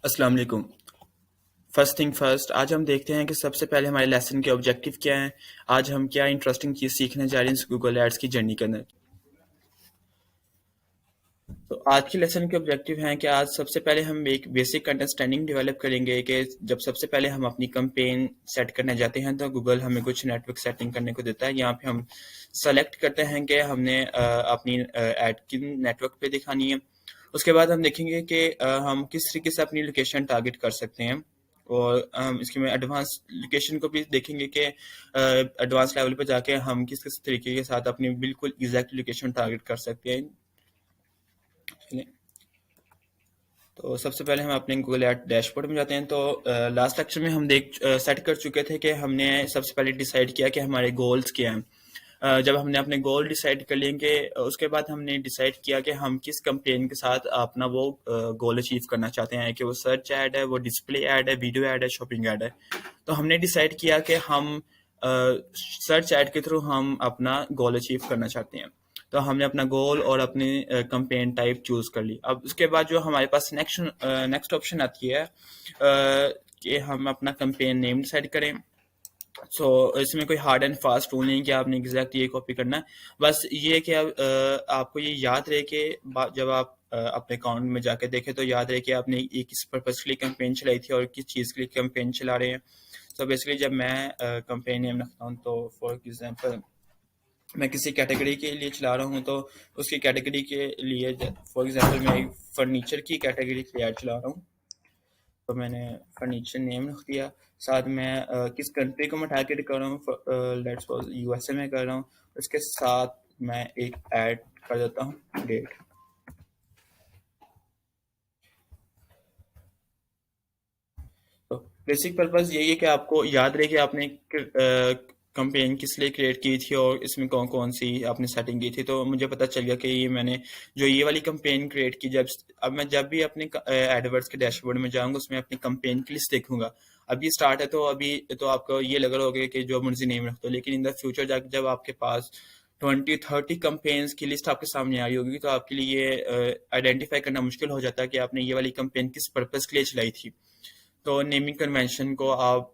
अस्सलाम वालेकुम। First thing first, आज हम देखते हैं कि सबसे पहले हमारे लेसन के ऑब्जेक्टिव क्या हैं। आज हम क्या इंटरेस्टिंग चीज़ सीखने जा रहे हैं इस गूगल एड्स की जर्नी के अंदर। तो आज के लेसन के ऑब्जेक्टिव हैं कि आज सबसे पहले हम एक बेसिक अंडरस्टैंडिंग डेवलप करेंगे कि जब सबसे पहले हम अपनी कैंपेन सेट करने जाते हैं तो गूगल हमें कुछ नेटवर्क सेटिंग करने को देता है। यहाँ पे हम सेलेक्ट करते हैं कि हमने अपनी एड किन नेटवर्क पे दिखानी है। उसके बाद हम देखेंगे कि हम किस तरीके से अपनी लोकेशन टारगेट कर सकते हैं। और हम इसके में एडवांस लोकेशन को भी देखेंगे कि एडवांस लेवल पे जाके हम किस किस तरीके के साथ अपनी बिल्कुल एग्जैक्ट लोकेशन टारगेट कर सकते हैं। चलिए, तो सबसे पहले हम अपने गूगल एड डैशबोर्ड में जाते हैं। तो लास्ट लेक्चर में हम सेट कर चुके थे कि हमने सबसे पहले डिसाइड किया कि हमारे गोल्स क्या हैं। जब हमने अपने गोल डिसाइड कर लेंगे उसके बाद हमने डिसाइड किया कि हम किस कैंपेन के साथ अपना वो गोल अचीव करना चाहते हैं, कि वो सर्च ऐड है, वो डिस्प्ले ऐड है, वीडियो ऐड है, शॉपिंग ऐड है। तो हमने डिसाइड किया कि हम सर्च ऐड के थ्रू हम अपना गोल अचीव करना चाहते हैं। तो हमने अपना गोल और अपनी कैंपेन टाइप चूज कर ली। अब उसके बाद जो हमारे पास नेक्स्ट ऑप्शन आती है कि हम अपना कैंपेन नेम डिसाइड करें। इसमें कोई हार्ड एंड फास्ट रूल नहीं कि आपने एग्जैक्ट ये कॉपी करना है। बस ये है कि आपको ये याद रहे कि जब आप अपने अकाउंट में जाके देखें तो याद रहे कि आपने ये किस पर्पज के लिए कैंपेन चलाई थी और किस चीज़ के लिए कैंपेन चला रहे हैं। तो बेसिकली जब मैं कैंपेन नेम रखता हूँ तो फॉर एग्जांपल मैं किसी कैटेगरी के लिए चला रहा हूँ, तो उसकी कैटेगरी के लिए फॉर एग्जांपल मैं फर्नीचर की कैटेगरी के लिए ऐड चला रहा हूँ। तो मैंने फर्नीचर नेम रख दिया। साथ में किस कंट्री को मैं टारगेट कर रहा हूँ, लेट्स सपोज यूएसए में कर रहा हूँ। उसके साथ मैं एक ऐड कर देता हूँ डेट। तो बेसिक पर्पस यही है कि आपको याद रहे कि आपने कंपेन किस लिए क्रिएट की थी और इसमें कौन कौन सी आपने सेटिंग की थी। तो मुझे पता चल गया कि ये मैंने जो ये वाली कंपेन क्रिएट की, अब मैं जब भी अपने एडवर्ड्स के डैशबोर्ड में जाऊंगा उसमें अपनी कंपेन की लिस्ट देखूंगा। अभी स्टार्ट है तो अभी तो आपको ये लग रहा होगा कि जो मर्जी नेम रख दो, लेकिन इन द फ्यूचर जाके जब आपके पास 20-30 कंपेन्स की लिस्ट आपके सामने आई होगी तो आपके लिए ये आइडेंटिफाई करना मुश्किल हो जाता है कि आपने ये वाली कंपेन किस पर्पज के लिए चलाई थी। तो नेमिंग कन्वेंशन को आप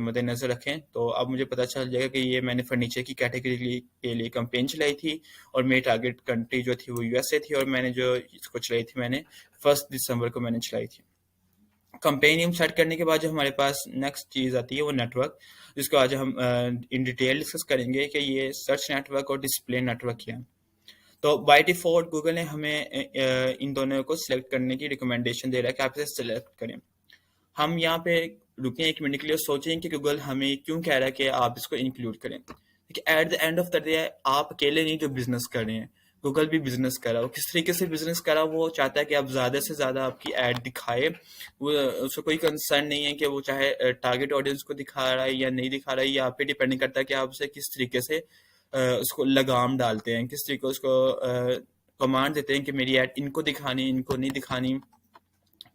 मद्देनजर रखें। तो अब मुझे पता चल जाएगा कि ये मैंने फर्नीचर की कैटेगरी के लिए कंपेन चलाई थी और मेरी टारगेट कंट्री जो थी वो यूएसए थी, और मैंने जो इसको चलाई थी मैंने 1 दिसंबर को मैंने चलाई थी। कंपेन नेम सेट करने के बाद जो हमारे पास नेक्स्ट चीज़ आती है वो नेटवर्क, जिसको आज हम इन डिटेल डिस्कस करेंगे कि ये सर्च नेटवर्क और डिस्प्ले नेटवर्क क्या है। तो बाय डिफॉल्ट गूगल ने हमें इन दोनों को सिलेक्ट करने की रिकमेंडेशन दे रहा है कि आप इसे सिलेक्ट करें। हम यहाँ पे रुकें 1 मिनट के लिए, सोचें कि गूगल हमें क्यों कह रहा है कि आप इसको इंक्लूड करें। देखिए, eight the end of the day आप अकेले नहीं जो बिजनेस कर रहे हैं, गूगल भी बिजनेस कर रहा है। वो किस तरीके से बिजनेस कर रहा है, वो चाहता है कि आप ज़्यादा से ज़्यादा आपकी एड दिखाए। वो उसको कोई कंसर्न नहीं है कि वो चाहे टारगेट ऑडियंस को दिखा रहा है या नहीं दिखा रहा है। ये आप पे डिपेंड करता है कि आप उसे किस तरीके से उसको लगाम डालते हैं, किस तरीके उसको कमांड देते हैं कि मेरी एड इनको दिखानी, इनको नहीं दिखानी।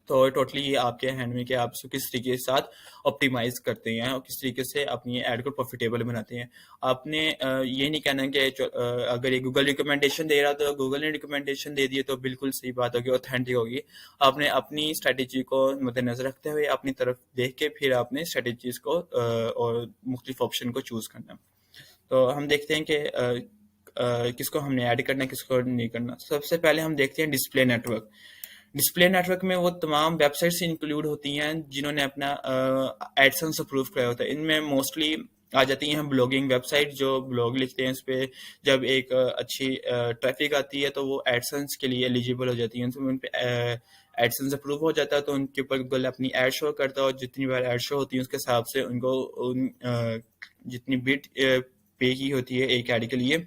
तो टोटली ये आपके हैंड में कि आप इसको किस तरीके के साथ ऑप्टिमाइज करते हैं और किस तरीके से अपनी ऐड को प्रॉफिटेबल बनाते हैं। आपने ये नहीं कहना कि अगर ये गूगल रिकमेंडेशन दे रहा तो गूगल ने रिकमेंडेशन दे दी तो बिल्कुल सही बात होगी, ऑथेंटिक होगी। आपने अपनी स्ट्रेटेजी को मद्देनजर रखते हुए अपनी तरफ देख के फिर आपने स्ट्रेटेजीज को और मुख्तलिफ ऑप्शन को चूज करना। तो हम देखते हैं कि किसको हमने ऐड करना है, किसको नहीं करना। सबसे पहले हम देखते हैं डिस्प्ले नेटवर्क। डिस्प्ले नेटवर्क में वो तमाम वेबसाइट्स इंक्लूड होती हैं जिन्होंने अपना एडसेंस अप्रूव कराया होता है। इनमें मोस्टली आ जाती हैं ब्लॉगिंग वेबसाइट जो ब्लॉग लिखते हैं। उस पर जब एक अच्छी ट्रैफिक आती है तो वो एडसेंस के लिए एलिजिबल हो जाती हैं। तो उन पर एडसेंस अप्रूव हो जाता है तो उनके ऊपर गूगल अपनी एड शो करता है, और जितनी बार एड शो होती है उसके हिसाब से उनको जितनी बिट पे की होती है एक ऐड के लिए,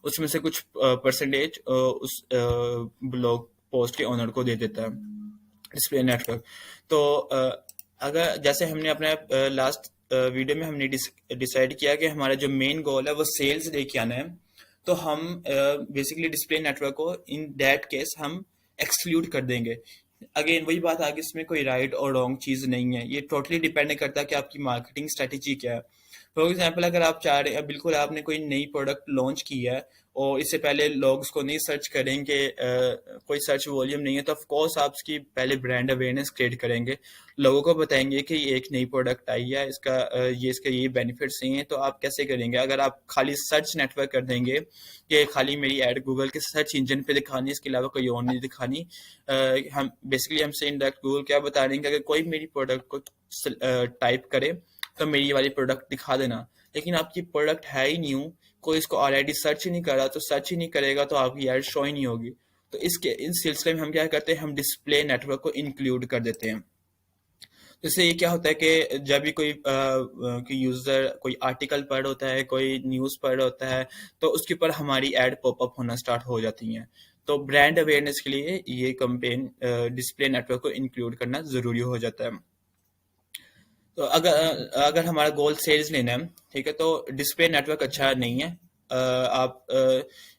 उसमें से कुछ परसेंटेज उस ब्लॉग पोस्ट के ओनर को दे देता है डिस्प्ले नेटवर्क। तो अगर जैसे हमने अपने लास्ट वीडियो में हमने डिसाइड किया कि हमारा जो मेन गोल है वो सेल्स लेके आना है, तो हम बेसिकली डिस्प्ले नेटवर्क को इन दैट केस हम एक्सक्लूड कर देंगे। अगेन वही बात आगे, इसमें कोई राइट और रॉन्ग चीज़ नहीं है, ये टोटली डिपेंड करता है कि आपकी मार्केटिंग स्ट्रेटेजी क्या है। फॉर एग्जाम्पल अगर आप चाह रहे हैं बिल्कुल आपने कोई नई प्रोडक्ट लॉन्च की है और इससे पहले लोग उसको नहीं सर्च करेंगे, कोई सर्च वॉल्यूम नहीं है, तो ऑफ कोर्स आप इसकी पहले ब्रांड अवेयरनेस क्रिएट करेंगे, लोगों को बताएंगे कि ये एक नई प्रोडक्ट आई है, इसके ये बेनिफिट्स नहीं है। तो आप कैसे करेंगे? अगर आप खाली सर्च नेटवर्क कर देंगे कि खाली मेरी ऐड गूगल के सर्च इंजन पे दिखानी है, इसके अलावा कोई और नहीं दिखानी, हम बेसिकली हमसे इनडायरेक्ट गूगल क्या बता रहे हैं कि अगर कोई मेरी प्रोडक्ट को टाइप करे तो मेरी ये वाली प्रोडक्ट दिखा देना, लेकिन आपकी प्रोडक्ट है ही न्यू, कोई इसको ऑलरेडी सर्च ही नहीं कर रहा, तो सर्च ही नहीं करेगा तो आपकी ऐड शो ही नहीं होगी। तो इसके इस सिलसिले में हम क्या करते हैं, हम डिस्प्ले नेटवर्क को इंक्लूड कर देते हैं। जैसे ये क्या होता है कि जब भी कोई यूजर कोई आर्टिकल पढ़ होता है, कोई न्यूज़ पढ़ होता है, तो उसके ऊपर हमारी ऐड पॉपअप होना स्टार्ट हो जाती हैं। तो ब्रांड अवेयरनेस के लिए ये कैंपेन डिस्प्ले नेटवर्क को इंक्लूड करना ज़रूरी हो जाता है। तो अगर हमारा गोल सेल्स लेना है, ठीक है, तो डिस्प्ले नेटवर्क अच्छा नहीं है। आप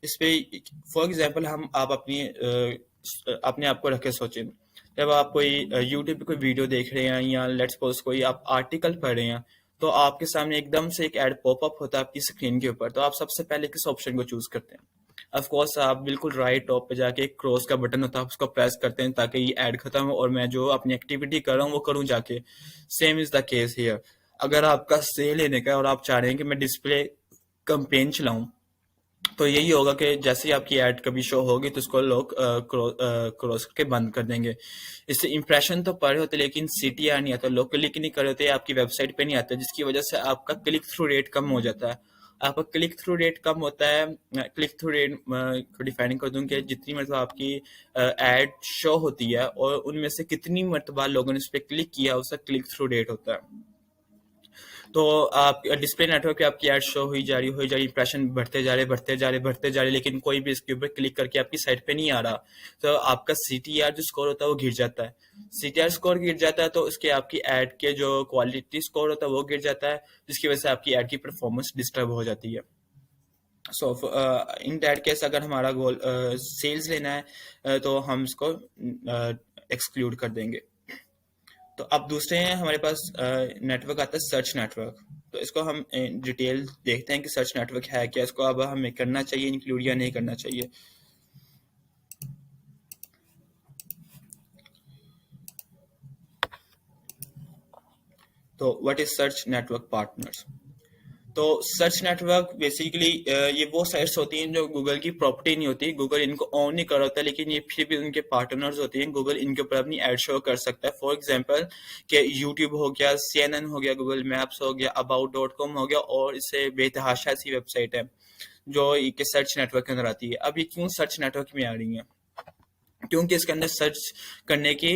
इस पे फॉर एग्जांपल हम आप अपने आप को रख के सोचें, जब आप कोई यूट्यूब पे कोई वीडियो देख रहे हैं या लेट्स सपोज कोई आप आर्टिकल पढ़ रहे हैं, तो आपके सामने एकदम से एक ऐड पॉपअप होता है आपकी स्क्रीन के ऊपर, तो आप सबसे पहले किस ऑप्शन को चूज करते हैं? ऑफ कोर्स आप बिल्कुल राइट टॉप पे जाके एक क्रॉस का बटन होता है, आप उसको प्रेस करते हैं ताकि ये ऐड खत्म हो और मैं जो अपनी एक्टिविटी कर रहा हूँ वो करूँ जाके। Same is the case here. अगर आपका सेल लेने का है और आप चाह रहे हैं कि मैं डिस्प्ले कैंपेन चलाऊं, तो यही होगा कि जैसे ही आपकी ऐड कभी शो होगी तो उसको लोग क्रॉस करके बंद कर देंगे। इससे इंप्रेशन तो पड़े होते लेकिन सीटीआर नहीं आता, लोग क्लिक नहीं कर रहे होते, आपकी वेबसाइट पे नहीं आते, जिसकी वजह से आपका क्लिक थ्रू रेट कम हो जाता है। आपका क्लिक थ्रू रेट कम होता है। क्लिक थ्रू रेट को डिफाइन कर दूं कि जितनी मरतबा आपकी एड शो होती है और उनमें से कितनी मरतबा लोगों ने उस पर क्लिक किया, उसका क्लिक थ्रू रेट होता है। तो आप डिस्प्ले नेटवर्क पे आपकी एड शो हुई जा रही, इंप्रेशन बढ़ते जा रहे, लेकिन कोई भी इसके ऊपर क्लिक करके आपकी साइट पे नहीं आ रहा, तो आपका सीटीआर जो स्कोर होता है वो गिर जाता है। सीटीआर स्कोर गिर जाता है तो उसके आपकी एड के जो क्वालिटी स्कोर होता है वो गिर जाता है, जिसकी वजह से आपकी एड की परफॉर्मेंस डिस्टर्ब हो जाती है। सो इन दैट केस अगर हमारा गोल सेल्स लेना है, तो हम इसको एक्सक्लूड कर देंगे। तो अब दूसरे हैं हमारे पास नेटवर्क आता है सर्च नेटवर्क। तो इसको हम डिटेल देखते हैं कि सर्च नेटवर्क है क्या, इसको अब हमें करना चाहिए इंक्लूड या नहीं करना चाहिए। तो what is search network partners? तो सर्च नेटवर्क बेसिकली ये वो साइट्स होती हैं जो गूगल की प्रॉपर्टी नहीं होती, गूगल इनको ऑन नहीं कर होता, लेकिन ये फिर भी उनके पार्टनर्स होती हैं, गूगल इनके ऊपर अपनी एड शो कर सकता है। फॉर एग्जांपल कि यूट्यूब हो गया, सीएनएन हो गया, गूगल मैप्स हो गया, अबाउट.com हो गया, और इससे बेतहाशा सी वेबसाइट है जो के सर्च नेटवर्क के अंदर आती है। अब ये क्यों सर्च नेटवर्क में आ रही है? क्योंकि इसके अंदर सर्च करने की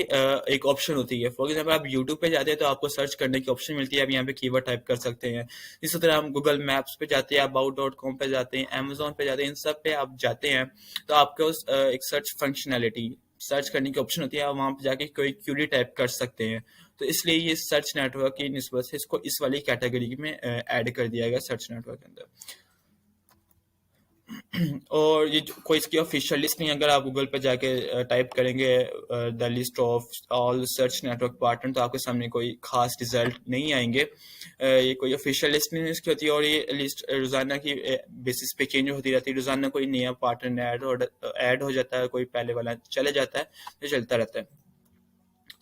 एक ऑप्शन होती है। फॉर एग्जाम्पल आप यूट्यूब पे जाते हैं तो आपको सर्च करने की ऑप्शन मिलती है, आप यहाँ पे कीवर्ड टाइप कर सकते हैं। इसी तरह हम गूगल मैप्स पे जाते हैं, अबाउट.com पे जाते हैं, अमेजोन पे जाते हैं, इन सब पे आप जाते हैं तो आपको एक सर्च फंक्शनैलिटी, सर्च करने की ऑप्शन होती है, आप वहाँ पे जाके कोई क्यूरी टाइप कर सकते हैं। तो इसलिए ये सर्च नेटवर्क की निस्बत से इसको इस वाली कैटेगरी में ऐड कर दिया गया सर्च नेटवर्क के अंदर। और ये कोई इसकी ऑफिशियल लिस्ट नहीं, अगर आप गूगल पर जाके टाइप करेंगे the list of all search network partner, तो आपके सामने कोई खास रिजल्ट नहीं आएंगे। ये कोई ऑफिशियल लिस्ट नहीं इसकी होती है, और ये लिस्ट रोजाना की बेसिस पे चेंज होती रहती है। रोजाना कोई नया पार्टनर ऐड हो जाता है, कोई पहले वाला चले जाता है, तो चलता रहता है।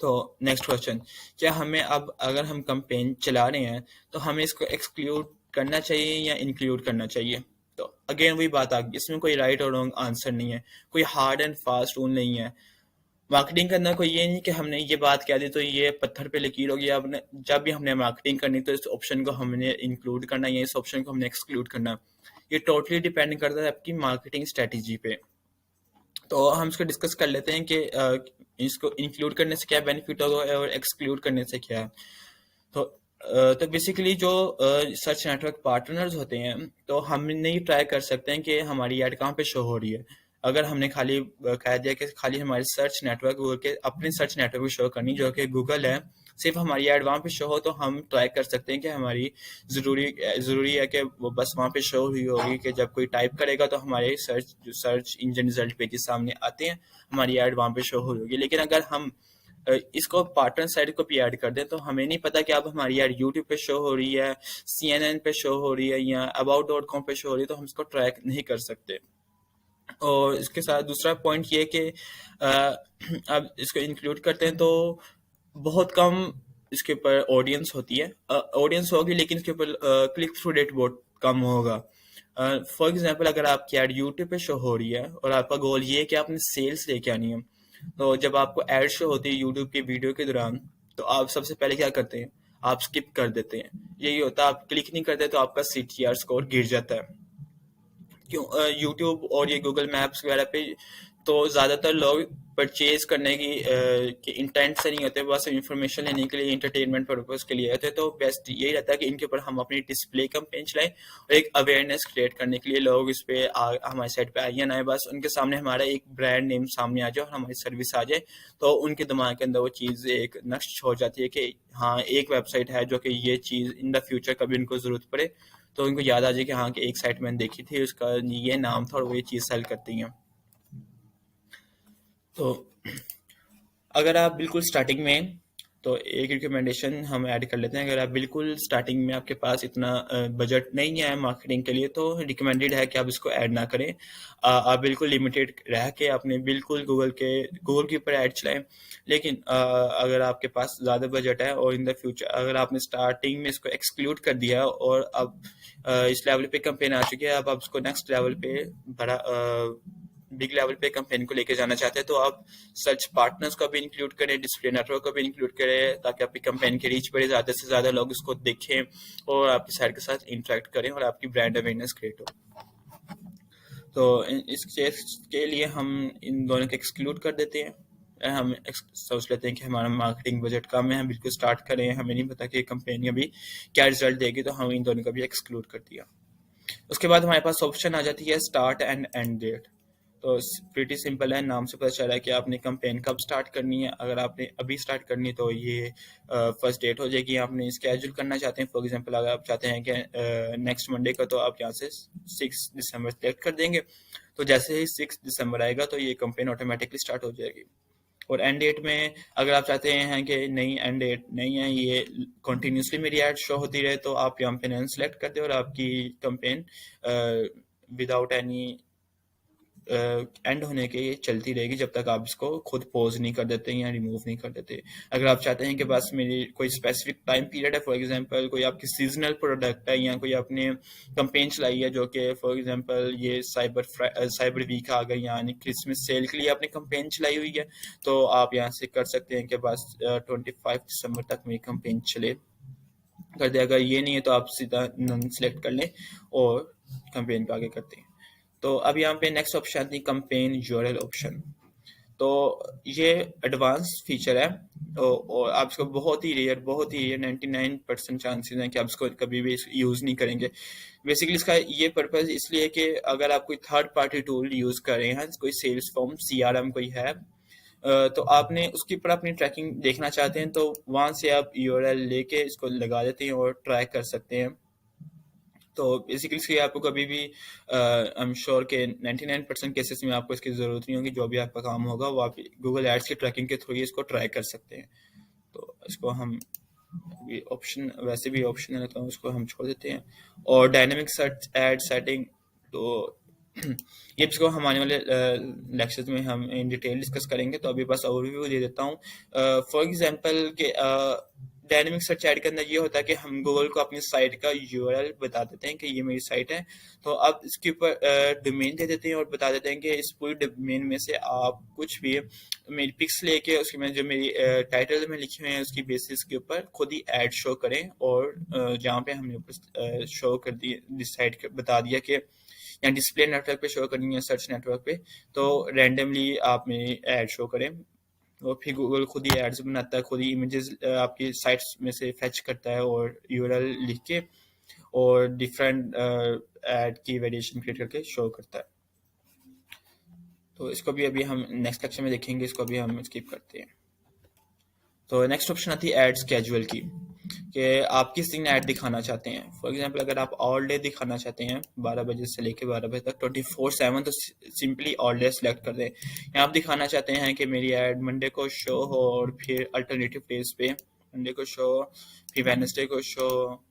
तो नेक्स्ट क्वेश्चन, क्या हमें अब अगर हम कैंपेन चला रहे हैं तो हमें इसको एक्सक्लूड करना चाहिए या इंक्लूड करना चाहिए? तो अगेन वही बात आ गई, इसमें कोई राइट और रॉन्ग आंसर नहीं है, कोई हार्ड एंड फास्ट रूल नहीं है। मार्केटिंग करना कोई ये नहीं कि हमने ये बात कह दी तो ये पत्थर पे लकीर होगी। आपने जब भी हमने मार्केटिंग करनी तो इस ऑप्शन को हमने इंक्लूड करना या इस ऑप्शन को हमने एक्सक्लूड करना, ये टोटली डिपेंड करता है आपकी मार्केटिंग स्ट्रेटेजी पे। तो हम इसको डिस्कस कर लेते हैं कि इसको इंक्लूड करने से क्या बेनिफिट होगा और एक्सक्लूड करने से क्या है। तो तो बेसिकली जो सर्च नेटवर्क पार्टनर्स होते हैं, तो हम नहीं ट्राई कर सकते हैं कि हमारी ऐड कहाँ पे शो हो रही है। अगर हमने खाली कह दिया कि खाली हमारे सर्च नेटवर्क गूगल के अपने सर्च नेटवर्क पे शो करनी जो कि गूगल है, सिर्फ हमारी ऐड वहाँ पे शो हो, तो हम ट्राई कर सकते हैं कि हमारी ज़रूरी है कि वो बस वहाँ पे शो हुई होगी कि जब कोई टाइप करेगा तो हमारे सर्च इंजन रिजल्ट पेजेस सामने आते हैं, हमारी ऐड वहाँ पे शो हुई होगी। लेकिन अगर हम इसको पार्टनर साइट को भी ऐड कर दें, तो हमें नहीं पता कि अब हमारी ऐड यूट्यूब पे शो हो रही है, CNN पे शो हो रही है या about.com पे शो हो रही है, तो हम इसको ट्रैक नहीं कर सकते। और इसके साथ दूसरा पॉइंट ये कि अब इसको इंक्लूड करते हैं तो बहुत कम इसके ऊपर ऑडियंस होती है, ऑडियंस होगी लेकिन इसके ऊपर क्लिक थ्रू रेट बहुत कम होगा। फॉर एग्जांपल अगर आपकी ऐड यूट्यूब पे शो हो रही है और आपका गोल ये है कि आपने सेल्स लेके आनी है, तो जब आपको ऐड शो होती है यूट्यूब की वीडियो के दौरान, तो आप सबसे पहले क्या करते हैं, आप स्किप कर देते हैं। यही होता है, आप क्लिक नहीं करते तो आपका CTR स्कोर गिर जाता है। क्यों? यूट्यूब और ये गूगल मैप्स वगैरह पे तो ज़्यादातर लोग परचेज करने की इंटेंट से नहीं होते, बस इंफॉर्मेशन लेने के लिए, इंटरटेनमेंट पर्पज़ के लिए होते हैं। तो बेस्ट यही रहता है कि इनके ऊपर हम अपनी डिस्प्ले कैंपेन चलाएं और एक अवेयरनेस क्रिएट करने के लिए लोग इस पे हमारी साइट पे आए या ना आए, बस उनके सामने हमारा एक ब्रांड नेम सामने आ जाए और हमारी सर्विस आ जाए, तो उनके दिमाग के अंदर वो चीज़ एक नक्श हो जाती है कि हाँ, एक वेबसाइट है जो कि ये चीज़ इन द फ्यूचर कभी उनको ज़रूरत पड़े तो उनको याद आ जाए कि हाँ, कि एक साइट मैंने देखी थी, उसका ये नाम था और वो ये चीज़ सेल करती हैं। तो अगर आप बिल्कुल स्टार्टिंग में, तो एक रिकमेंडेशन हम ऐड कर लेते हैं, अगर आप बिल्कुल स्टार्टिंग में आपके पास इतना बजट नहीं है मार्केटिंग के लिए, तो रिकमेंडेड है कि आप इसको ऐड ना करें। आप बिल्कुल लिमिटेड रह के अपने बिल्कुल गूगल के ऊपर ऐड चलाएं। लेकिन अगर आपके पास ज़्यादा बजट है और इन द फ्यूचर अगर आपने स्टार्टिंग में इसको एक्सक्लूड कर दिया है और अब इस लेवल पे कंपेन आ चुकी है, अब आप इसको नेक्स्ट लेवल पे बड़ा बिग लेवल पे कंपेन को लेके जाना चाहते हैं, तो आप सर्च पार्टनर्स को भी इंक्लूड करें, डिस्प्ले नेटवर्क को भी इंक्लूड करें, ताकि आपकी कंपेन की रीच बढ़े, ज़्यादा से ज़्यादा लोग इसको देखें और आपकी साइट के साथ इंटरेक्ट करें और आपकी ब्रांड अवेयरनेस क्रिएट हो। तो इस केस के लिए हम इन दोनों को एक्सक्लूड कर देते हैं। हम सोच लेते हैं कि हमारा मार्केटिंग बजट कम है, हम बिल्कुल स्टार्ट करें, हमें नहीं पता कि कंपनी अभी क्या रिजल्ट देगी, तो हम इन दोनों को भी एक्सक्लूड कर दिया। उसके बाद हमारे पास ऑप्शन आ जाती है स्टार्ट एंड एंड डेट। तो प्रीटी सिंपल है, नाम से पता चला है कि आपने कैंपेन कब स्टार्ट करनी है। अगर आपने अभी स्टार्ट करनी है तो ये फर्स्ट डेट हो जाएगी। आपने स्केड्यूल करना चाहते हैं, फॉर एग्जांपल अगर आप चाहते हैं कि नेक्स्ट मंडे का, तो आप यहाँ से 6 दिसंबर सेलेक्ट कर देंगे। तो जैसे ही 6 दिसंबर आएगा तो ये कैंपेन ऑटोमेटिकली स्टार्ट हो जाएगी। और एंड डेट में अगर आप चाहते हैं कि नहीं, एंड डेट नहीं है, ये कंटिन्यूसली मेरी ऐड शो होती रहे, तो आप यहाँ पे नन सेलेक्ट कर दें और आपकी कैंपेन विदाउट एनी एंड होने के ये चलती रहेगी जब तक आप इसको खुद पॉज नहीं कर देते या रिमूव नहीं कर देते। अगर आप चाहते हैं कि बस मेरी कोई स्पेसिफिक टाइम पीरियड है, फॉर एग्जांपल कोई आपकी सीजनल प्रोडक्ट है या कोई आपने कंपेन चलाई है जो कि फॉर एग्जांपल ये साइबर वीक आ गई यानी क्रिसमस सेल के लिए आपने कंपेन चलाई हुई है, तो आप यहाँ से कर सकते हैं कि बस 25 दिसंबर तक मेरी कंपेन चले कर दे। अगर ये नहीं है तो आप सीधा नन सेलेक्ट कर लें और कंपेन पे आगे करते हैं। तो अब यहाँ पे नेक्स्ट ऑप्शन आती है कंपेन यूआरएल ऑप्शन। तो ये एडवांस फीचर है और आप इसको बहुत ही रेयर 99% चांसेस हैं कि आप इसको कभी भी यूज़ नहीं करेंगे। बेसिकली इसका ये पर्पज़ इसलिए कि अगर आप कोई थर्ड पार्टी टूल यूज़ कर रहे हैं, कोई सेल्स फॉर्म CRM कोई है, तो आपने उसके ऊपर अपनी ट्रैकिंग देखना चाहते हैं, तो वहाँ से आप यूआरएल लेके इसको लगा देते हैं और ट्रैक कर सकते हैं। तो बेसिकली आपको कभी भी आई एम श्योर के 99% केसेस में आपको इसकी ज़रूरत नहीं होगी। जो भी आपका काम होगा वो आप गूगल एड्स की ट्रैकिंग के थ्रू ही इसको ट्राई कर सकते हैं। तो इसको हम ऑप्शन वैसे भी ऑप्शन है तो उसको हम छोड़ देते हैं। और डायनेमिक सर्च एड सेटिंग, तो ये इसको हम आने वाले लेक्चर्स में हम इन डिटेल डिस्कस करेंगे। तो अभी बस ओवरव्यू दे देता हूँ। फॉर एग्जांपल के डायनेमिक सर्च ऐड के अंदर ये होता है कि हम गूगल को अपनी साइट का यूआरएल बता देते हैं कि ये मेरी साइट है, तो अब इसके ऊपर डोमेन दे देते हैं और बता देते हैं कि इस पूरी डोमेन में से आप कुछ भी मेरी पिक्स लेके उसके में जो मेरी टाइटल में लिखे हुए हैं उसकी बेसिस के ऊपर खुद ही ऐड शो करें। और जहाँ पे हमने ऊपर शो कर दिए डिसाइड बता दिया कि या डिस्प्ले नेटवर्क पे शो करनी है, सर्च नेटवर्क पे, तो रैंडमली आप मेरी ऐड शो करें। और फिर गूगल खुद ही एड्स बनाता है, खुद ही इमेजेस आपकी साइट्स में से फेच करता है और यूआरएल लिख के और डिफरेंट ऐड की वेरिएशन क्रिएट करके शो करता है। तो इसको भी अभी हम नेक्स्ट लेक्चर में देखेंगे, इसको भी हम स्किप करते हैं। तो नेक्स्ट ऑप्शन आती है ऐड स्केड्यूल की। कि आप किस दिन ऐड दिखाना चाहते हैं। फॉर एग्जांपल अगर आप ऑल डे दिखाना चाहते हैं 12 बजे से लेकर 12 बजे तक 24/7, तो सिंपली ऑल डे सेलेक्ट कर दें। यहाँ आप दिखाना चाहते हैं कि मेरी ऐड मंडे को शो हो और फिर अल्टरनेटिव डेज पे मंडे को शो, फिर वेडनेसडे को शो,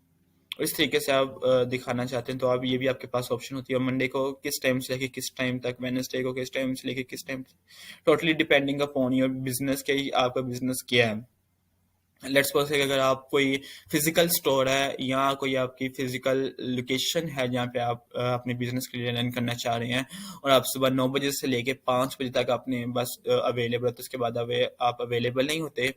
इस तरीके से आप दिखाना चाहते हैं तो आप ये भी आपके पास ऑप्शन होती है। मंडे को किस टाइम से लेके किस टाइम तक, वेडनेसडे को किस टाइम से लेके किस time, totally depending upon your business के, आपका बिजनेस क्या है। लेट्स सपोज कि अगर आप कोई फिजिकल स्टोर है या कोई आपकी फिजिकल लोकेशन है जहाँ पे आप अपने बिजनेस के लिए रन करना चाह रहे हैं और आप सुबह 9 बजे से लेके 5 बजे तक अपने बस अवेलेबल होते, उसके बाद आप अवेलेबल नहीं होते,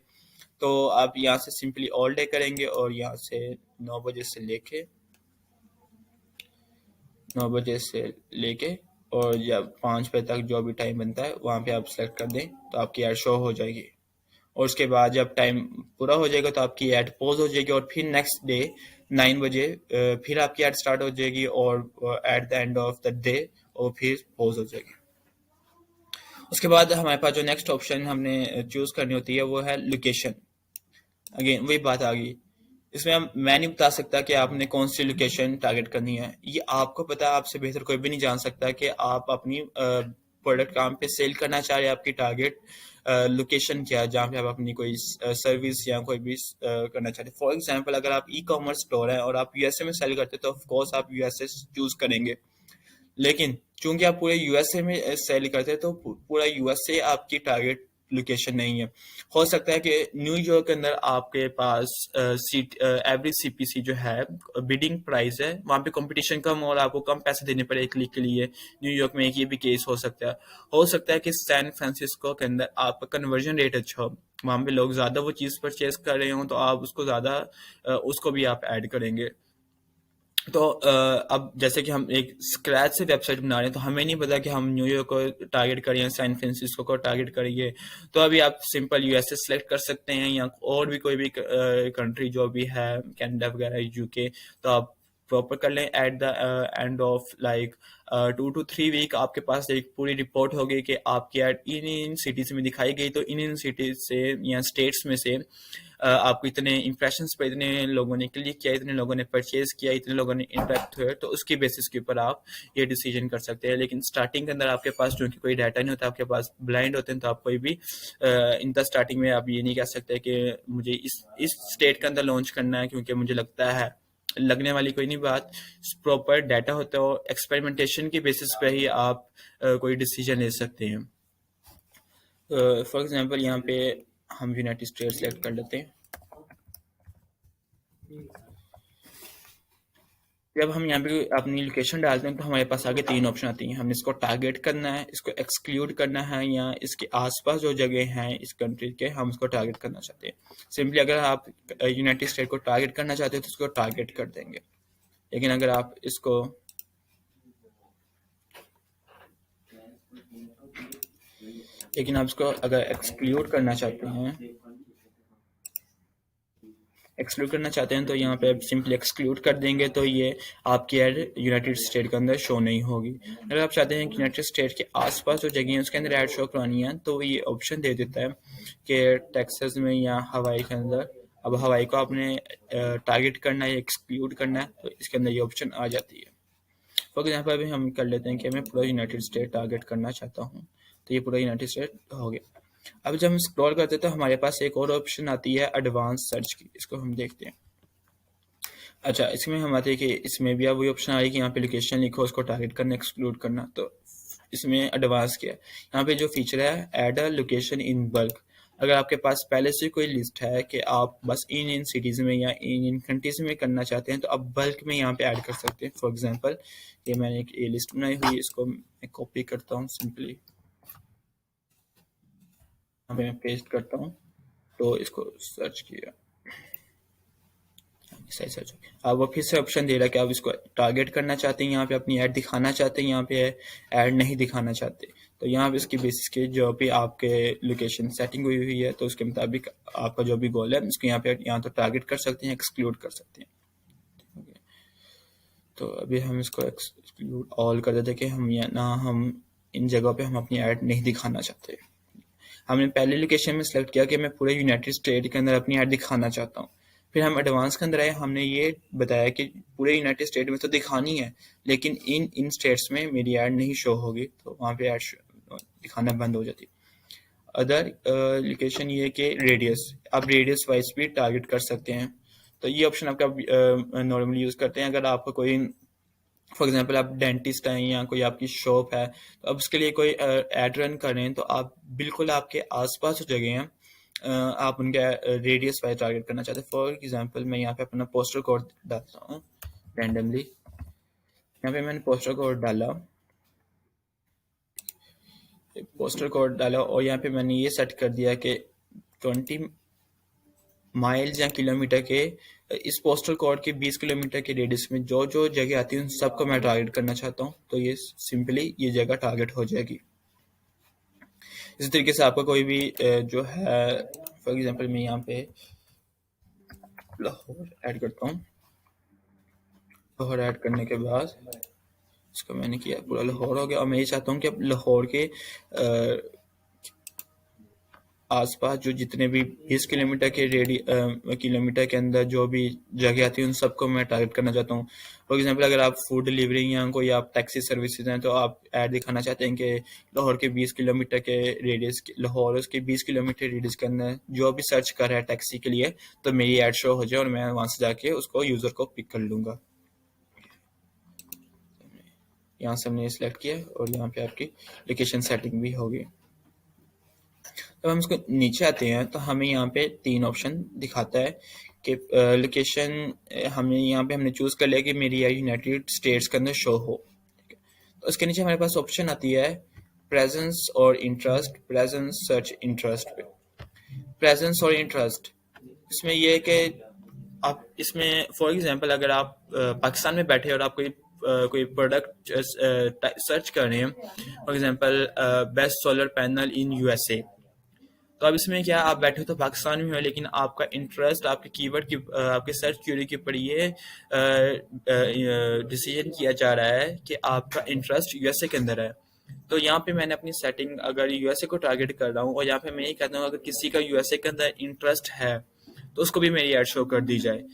तो आप यहाँ से सिंपली ऑल डे करेंगे और यहाँ से 9 बजे से लेके 9 बजे से लेके और जब 5 बजे तक जो भी टाइम बनता है वहाँ पे आप सेलेक्ट कर दें तो आपकी ऐड शो हो जाएगी। और उसके बाद जब टाइम पूरा हो जाएगा तो आपकी ऐड पॉज हो जाएगी और फिर नेक्स्ट डे 9 बजे फिर आपकी ऐड स्टार्ट हो जाएगी और eight the end of the day और फिर पॉज हो जाएगी। उसके बाद हमारे पास जो नेक्स्ट ऑप्शन हमने चूज करनी होती है वो है लोकेशन। अगेन वही बात आ गई, इसमें मैं नहीं बता सकता कि आपने कौन सी लोकेशन टारगेट करनी है, ये आपको पता है, आपसे बेहतर कोई भी नहीं जान सकता कि आप अपनी प्रोडक्ट कहाँ पे सेल करना चाह रहे हैं, आपकी टारगेट लोकेशन क्या है जहाँ पे आप अपनी कोई सर्विस या कोई भी करना चाहते हैं। फॉर एग्जांपल अगर आप ई कॉमर्स स्टोर है और आप यूएसए में सेल करते हैं तो ऑफ कोर्स आप यूएसए चूज करेंगे, लेकिन चूंकि आप पूरे यूएसए में सेल करते हैं तो पूरा यूएसए आपकी टारगेट लोकेशन नहीं है। हो सकता है कि न्यूयॉर्क के अंदर आपके पास एवरेज सीपीसी जो है बिडिंग प्राइस है वहाँ पे कंपटीशन कम हो और आपको कम पैसे देने पड़े एक क्लिक के लिए। न्यूयॉर्क में एक ये भी केस हो सकता है। हो सकता है कि सैन फ्रांसिस्को के अंदर आपका कन्वर्जन रेट अच्छा हो, वहाँ पे लोग ज्यादा वो चीज परचेज कर रहे हो तो आप उसको ज्यादा उसको भी आप ऐड करेंगे। तो अब जैसे कि हम एक स्क्रैच से वेबसाइट बना रहे हैं तो हमें नहीं पता कि हम न्यूयॉर्क को टारगेट करें या सैन फ्रांसिस्को को टारगेट करेंगे, तो अभी आप सिंपल यूएसए सेलेक्ट कर सकते हैं या और भी कोई भी कंट्री जो भी है, कनाडा वगैरह, यूके, तो आप प्रॉपर कर लें। At the end of like 2 to 3 week आपके पास एक पूरी रिपोर्ट होगी कि आपकी एड इन इन सिटीज में दिखाई गई, तो इन इन सिटीज से या स्टेट्स में से आपको इतने इंप्रेशंस पे इतने लोगों ने क्लिक किया, इतने लोगों ने परचेज किया, इतने लोगों ने इंटरेक्ट हुए, तो उसकी बेसिस के ऊपर आप ये डिसीजन कर सकते हैं। लेकिन स्टार्टिंग के अंदर आपके पास जो कि कोई डाटा नहीं होता, आपके पास ब्लाइंड होते हैं, तो आप कोई भी इन द स्टार्टिंग में आप ये नहीं कह सकते कि मुझे इस स्टेट के अंदर लॉन्च करना है क्योंकि मुझे लगता है, लगने वाली कोई नहीं बात, प्रॉपर डाटा होता है और एक्सपेरिमेंटेशन की बेसिस पे ही आप कोई डिसीजन ले सकते हैं। फॉर एग्जांपल यहाँ पे हम यूनाइटेड स्टेट्स सेलेक्ट कर लेते हैं। जब हम यहाँ पे अपनी लोकेशन डालते हैं तो हमारे पास आगे 3 ऑप्शन आती हैं। हमने इसको टारगेट करना है, इसको एक्सक्लूड करना है, या इसके आसपास जो जगह हैं इस कंट्री के हम उसको टारगेट करना चाहते हैं। सिंपली अगर आप यूनाइटेड स्टेट को टारगेट करना चाहते हैं तो इसको टारगेट कर देंगे, लेकिन अगर आप इसको अगर एक्सक्लूड करना चाहते हैं तो यहाँ पे सिंपली एक्सक्लूड कर देंगे, तो ये आपकी ऐड यूनाइटेड स्टेट के अंदर शो नहीं होगी। अगर आप चाहते हैं कि यूनाइटेड स्टेट के आसपास जो जगह है उसके अंदर ऐड शो करानी है तो ये ऑप्शन दे देता है कि टेक्सास में या हवाई के अंदर, अब हवाई को आपने टारगेट करना है या एक्सक्लूड करना है तो इसके अंदर ये ऑप्शन आ जाती है। फॉर एग्जाम्पल अभी हम कर लेते हैं कि मैं पूरा यूनाइटेड स्टेट टारगेट करना चाहता हूँ, तो ये पूरा यूनाइटेड स्टेट हो गया। अब जब हम स्क्रॉल करते हैं तो हमारे पास एक और ऑप्शन आती है एडवांस सर्च की, इसको हम देखते हैं। अच्छा, इसमें हम आते हैं कि इसमें भी अब वही ऑप्शन आ रही है कि यहाँ पे लोकेशन लिखो, उसको टारगेट करना, एक्सक्लूड करना। तो इसमें एडवांस क्या है, यहाँ पे जो फीचर है add a location in bulk. अगर आपके पास पहले से कोई लिस्ट है कि आप बस इन सिटीज में या इन कंट्रीज में करना चाहते हैं तो आप बल्क में यहाँ पे ऐड कर सकते हैं। फॉर एग्जांपल ये मैंने एक लिस्ट बनाई हुई, इसको मैं कॉपी करता हूँ, सिंपली यहाँ पे मैं पेस्ट करता हूँ, तो इसको सर्च किया, सही सर्च। अब वो फिर से ऑप्शन दे रहा है कि आप इसको टारगेट करना चाहते हैं, यहाँ पे अपनी ऐड दिखाना चाहते हैं, यहाँ पे ऐड नहीं दिखाना चाहते, तो यहाँ पे इसकी बेसिस के जो भी आपके लोकेशन सेटिंग हुई हुई है तो उसके मुताबिक आपका जो भी गोल है उसको यहाँ तो टारगेट कर सकते हैं, एक्सक्लूड कर सकते हैं। तो अभी हम इसको एक्सक्लूड ऑल कर देते कि हम इन जगहों पे हम अपनी ऐड नहीं दिखाना चाहते। हमने पहले लोकेशन में सेलेक्ट किया कि मैं पूरे यूनाइटेड स्टेट के अंदर अपनी ऐड दिखाना चाहता हूँ, फिर हम एडवांस के अंदर आए, हमने ये बताया कि पूरे यूनाइटेड स्टेट में तो दिखानी है, लेकिन इन इन स्टेट्स में मेरी ऐड नहीं शो होगी, तो वहाँ पे ऐड दिखाना बंद हो जाती है। अदर लोकेशन ये है कि रेडियस, आप रेडियस वाइज भी टारगेट कर सकते हैं। तो ये ऑप्शन आपका नॉर्मली यूज़ करते हैं अगर आपका कोई, फॉर एग्जांपल आप डेंटिस्ट हैं या कोई आपकी शॉप है, तो अब उसके लिए कोई एड रन कर रहे हैं, तो आप बिल्कुल आपके आसपास जो जगह हैं आप उनका रेडियस वाइज टारगेट करना चाहते हैं। फॉर एग्जांपल मैं यहाँ पे अपना पोस्टर कोड डालता हूँ रैंडमली। यहाँ पे मैंने पोस्टर कोड डाला और यहाँ पे मैंने ये सेट कर दिया कि 20 माइल्स या किलोमीटर के, इस पोस्टल कोड के 20 किलोमीटर के रेडियस में जो जो जगह आती है उन सबको मैं टारगेट करना चाहता हूँ, तो ये सिंपली ये जगह टारगेट हो जाएगी। इसी तरीके से आपका कोई भी जो है, फॉर एग्जांपल मैं यहाँ पे लाहौर ऐड करता हूँ। लाहौर ऐड करने के बाद इसको मैंने किया, पूरा लाहौर हो गया, और मैं ये चाहता हूँ कि अब लाहौर के आसपास जो जितने भी 20 किलोमीटर के किलोमीटर के अंदर जो भी जगह आती है उन सबको मैं टारगेट करना चाहता हूँ। फॉर एग्जांपल अगर आप फूड डिलीवरी या कोई आप टैक्सी सर्विसेज हैं, तो आप ऐड दिखाना चाहते हैं कि लाहौर के 20 किलोमीटर के रेडियस, लाहौर उसके 20 किलोमीटर रेडियस के अंदर जो भी सर्च कर रहा है टैक्सी के लिए, तो मेरी ऐड शो हो जाए और मैं वहाँ से जाके उसको यूज़र को पिक कर लूँगा। यहाँ से हमने सेलेक्ट किया और यहाँ पे आपकी लोकेशन सेटिंग भी होगी। जब हम इसको नीचे आते हैं तो हमें यहाँ पे 3 ऑप्शन दिखाता है कि लोकेशन, हमने चूज कर लिया कि मेरी यूनाइटेड स्टेट्स के अंदर शो हो। तो उसके नीचे हमारे पास ऑप्शन आती है प्रेजेंस और इंटरेस्ट, प्रेजेंस सर्च इंटरेस्ट पे। प्रेजेंस और इंटरेस्ट, इसमें ये है कि आप इसमें फॉर एग्जांपल अगर आप पाकिस्तान में बैठे और आप कोई प्रोडक्ट सर्च कर रहे हैं, for example best solar panel in USA, तो अब इसमें क्या, आप बैठे हो तो पाकिस्तान में हो, लेकिन आपका इंटरेस्ट आपके कीवर्ड की, आपके सर्च क्वेरी के ऊपर ये डिसीजन किया जा रहा है कि आपका इंटरेस्ट यूएसए के अंदर है। तो यहाँ पे मैंने अपनी सेटिंग अगर यूएसए को टारगेट कर रहा हूँ, और यहाँ पे मैं ये कहता हूँ अगर किसी का यूएसए के अंदर इंटरेस्ट है तो उसको भी मेरी एड शो कर दी जाए।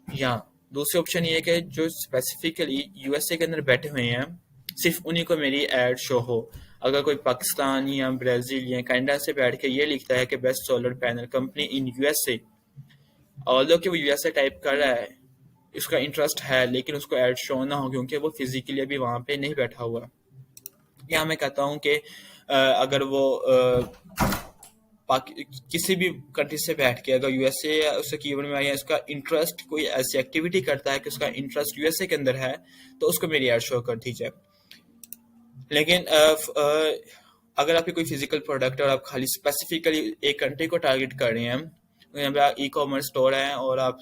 या दूसरी ऑप्शन ये है कि जो स्पेसिफिकली यूएसए के अंदर बैठे हुए हैं सिर्फ उन्हीं को मेरी एड शो हो। अगर कोई पाकिस्तान या ब्राज़ील या कनाडा से बैठ के ये लिखता है कि best solar panel company in USA, although कि वो यूएसए टाइप कर रहा है, इसका इंटरेस्ट है, लेकिन उसको ऐड शो ना हो क्योंकि वो फिजिकली अभी वहाँ पे नहीं बैठा हुआ। या मैं कहता हूँ कि अगर वो किसी भी कंट्री से बैठ के अगर यूएसए उससे कीवर्ड में आया, इसका इंटरेस्ट कोई ऐसी एक्टिविटी करता है कि उसका इंटरेस्ट यूएसए के अंदर है, तो उसको मेरी ऐड शो कर दीजिए। लेकिन अगर आपकी कोई फिजिकल प्रोडक्ट है और आप खाली स्पेसिफिकली एक कंट्री को टारगेट कर रहे हैं, तो यहाँ पे ई कॉमर्स स्टोर है और आप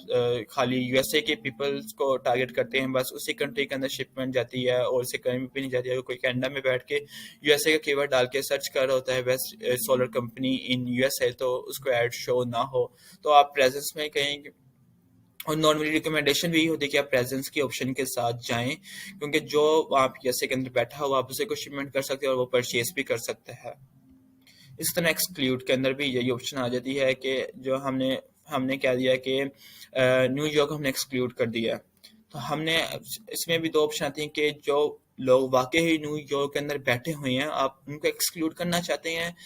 खाली यूएसए के पीपल्स को टारगेट करते हैं, बस उसी कंट्री के अंदर शिपमेंट जाती है और उससे कहीं भी नहीं जाती है। अगर कोई कनाडा में बैठ के यूएसए का कीवर्ड डाल के सर्च कर रहा होता है best solar company in USA, तो उसको ऐड शो ना हो, तो आप प्रेजेंस में कहीं, और नॉर्मली रिकमेंडेशन भी यही होती है कि आप प्रेजेंस की ऑप्शन के साथ जाएं, क्योंकि जो आप यूएसए के अंदर बैठा हुआ आप उसे को शिपमेंट कर सकते हैं और वो परचेज भी कर सकते हैं। इस तरह एक्सक्लूड के अंदर भी यही ऑप्शन आ जाती है कि जो हमने हमने क्या दिया कि न्यूयॉर्क हमने एक्सक्लूड कर दिया। तो हमने इसमें भी 2 ऑप्शन आती हैं कि जो लोग वाकई ही न्यूयॉर्क के अंदर बैठे हुए हैं आप उनको एक्सक्लूड करना चाहते हैं,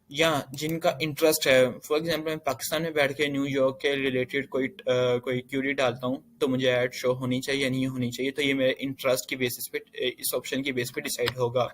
या जिनका इंटरेस्ट है। फॉर एग्जांपल मैं पाकिस्तान में बैठ के न्यूयॉर्क के रिलेटेड कोई क्यूरी डालता हूँ, तो मुझे ऐड शो होनी चाहिए या नहीं होनी चाहिए, तो ये मेरे इंटरेस्ट की बेसिस पे, इस ऑप्शन की बेस पे डिसाइड होगा।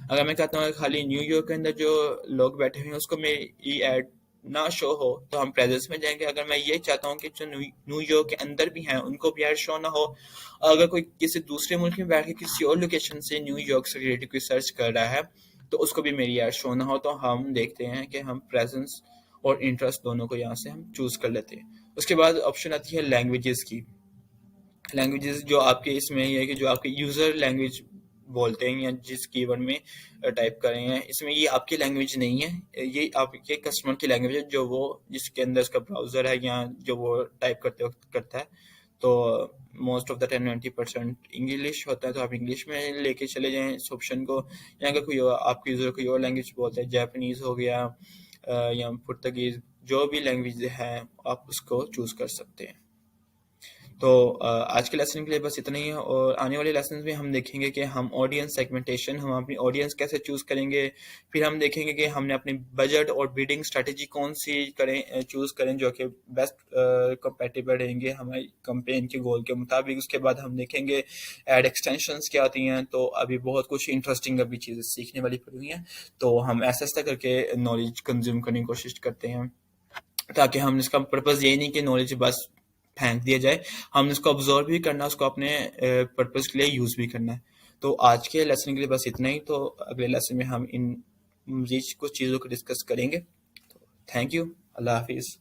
अगर मैं कहता हूँ खाली न्यूयॉर्क के अंदर जो लोग बैठे हुए हैं उसको मेरी ऐड ना शो हो, तो हम प्रेजेंस में जाएंगे। अगर मैं ये चाहता हूँ कि जो न्यूयॉर्क के अंदर भी हैं उनको भी ऐड शो ना हो, अगर कोई किसी दूसरे मुल्क में बैठ के किसी और लोकेशन से न्यूयॉर्क से रिलेटेड कोई सर्च कर रहा है तो उसको भी मेरी ऐड शो ना हो, तो हम देखते हैं कि हम प्रेजेंस और इंटरेस्ट दोनों को यहाँ से हम चूज कर लेते हैं। उसके बाद ऑप्शन आती है लैंग्वेजेस की। लैंग्वेजेस जो आपके इसमें ये है कि जो आपके यूजर लैंग्वेज बोलते हैं या जिस कीवर्ड में टाइप कर रहे हैं, इसमें ये आपकी लैंग्वेज नहीं है, ये आपके कस्टमर की लैंग्वेज है जो वो जिसके अंदर उसका ब्राउजर है या जो वो टाइप करते वक्त करता है। तो most of the time 90% English होता है, तो आप इंग्लिश में लेके चले जाएं इस ऑप्शन को। या अगर कोई आपके यूजर कोई और लैंग्वेज बोलता है, जापानीज हो गया या पुर्तगीज, जो भी लैंग्वेज है आप उसको चूज़ कर सकते हैं। तो आज के लेसन के लिए बस इतना ही है, और आने वाले लेसन में हम देखेंगे कि हम ऑडियंस सेगमेंटेशन, हम अपनी ऑडियंस कैसे चूज़ करेंगे। फिर हम देखेंगे कि हमने अपनी बजट और बिडिंग स्ट्रेटजी कौन सी करें, चूज़ करें जो कि बेस्ट कंपेटिबल रहेंगे हमारी कंपेन के गोल के मुताबिक। उसके बाद हम देखेंगे एड एक्सटेंशंस क्या आती हैं। तो अभी बहुत कुछ इंटरेस्टिंग अभी चीज़ें सीखने वाली पड़ी हुई हैं, तो हम ऐसा ऐसा करके नॉलेज कंज्यूम करने की कोशिश करते हैं, ताकि हम इसका पर्पज़ ये नहीं कि नॉलेज बस फेंक दिया जाए, हम इसको ऑब्जर्व भी करना है, उसको अपने पर्पज़ के लिए यूज़ भी करना है। तो आज के लेसन के लिए बस इतना ही, तो अगले लेसन में हम इन मजीद कुछ चीज़ों को डिस्कस करेंगे। तो थैंक यू, अल्लाह हाफिज़।